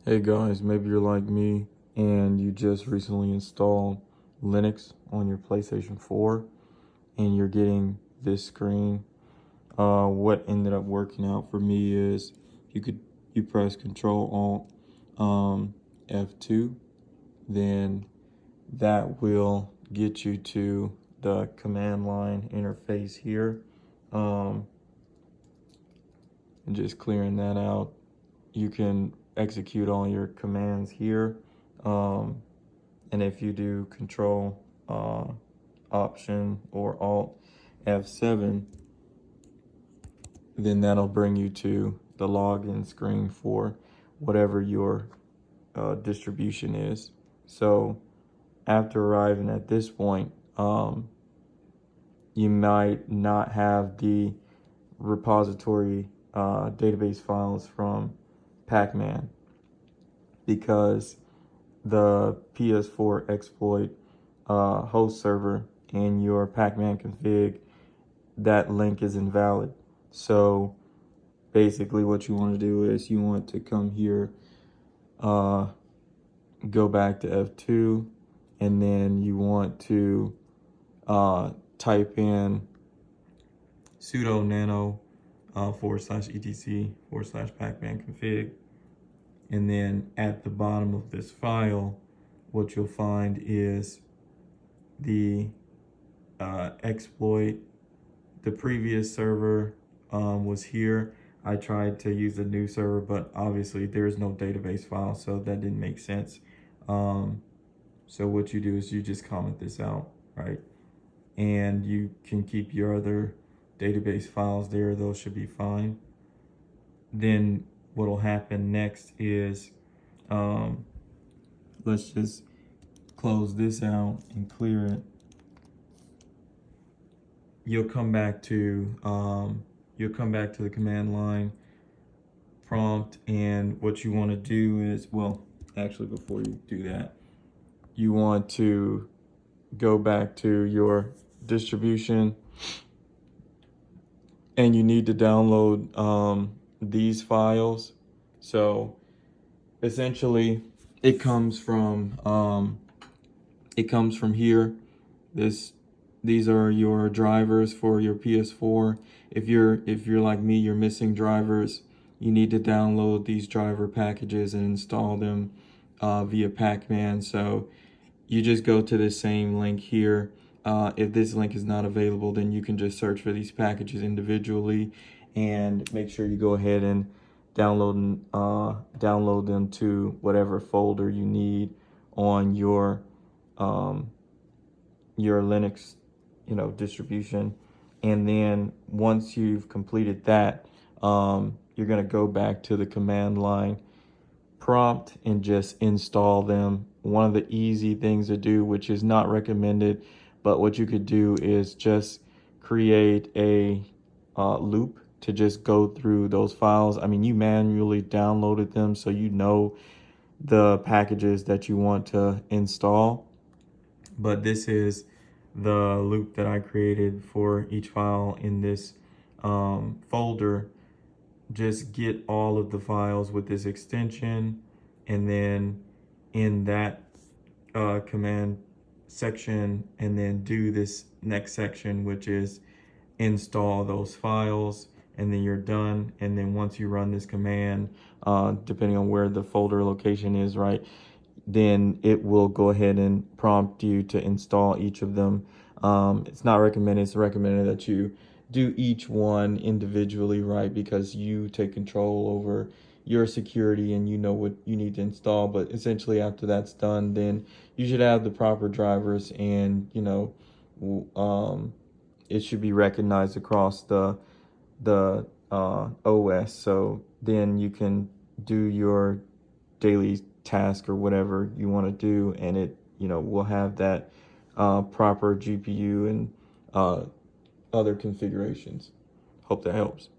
Hey guys, maybe you're like me and you just recently installed Linux on your PlayStation 4 and you're getting this screen. What ended up working out for me is you press Control Alt F2, then that will get you to the command line interface here. And just clearing that out, you can execute all your commands here. And if you do Control Option or Alt F7, then that'll bring you to the login screen for whatever your distribution is. So after arriving at this point, you might not have the repository database files from pacman, because the PS4 exploit host server and your pacman config, that link is invalid. So basically what you want to do is you want to come here, go back to F2, and then you want to type in sudo nano /etc/pacman config. And then at the bottom of this file, what you'll find is the exploit. The previous server was here. I tried to use a new server, but obviously there's no database file, so that didn't make sense. So what you do is you just comment this out, right? And you can keep your other database files there. Those should be fine. Then what'll happen next is, let's just close this out and clear it. You'll come back to the command line prompt, and what you want to do is, well, actually before you do that, you want to go back to your distribution, and you need to download these files. So essentially it comes from here. These are your drivers for your PS4. If you're like me, you're missing drivers, you need to download these driver packages and install them via pacman. So you just go to the same link here. If this link is not available, then you can just search for these packages individually and make sure you go ahead and download them to whatever folder you need on your Linux distribution. And then once you've completed that, you're going to go back to the command line prompt and just install them. One of the easy things to do, which is not recommended, but what you could do is just create a loop to just go through those files. I mean, you manually downloaded them, so you know the packages that you want to install, but this is the loop that I created for each file in this folder. Just get all of the files with this extension, and then in that command section, and then do this next section, which is install those files, and then you're done. And then once you run this command, depending on where the folder location is, right, then it will go ahead and prompt you to install each of them. It's not recommended. It's recommended that you do each one individually, right, because you take control over your security and you know what you need to install. But essentially after that's done, then you should have the proper drivers, and it should be recognized across the OS. So then you can do your daily task or whatever you want to do, and it will have that proper GPU and other configurations. Hope that helps.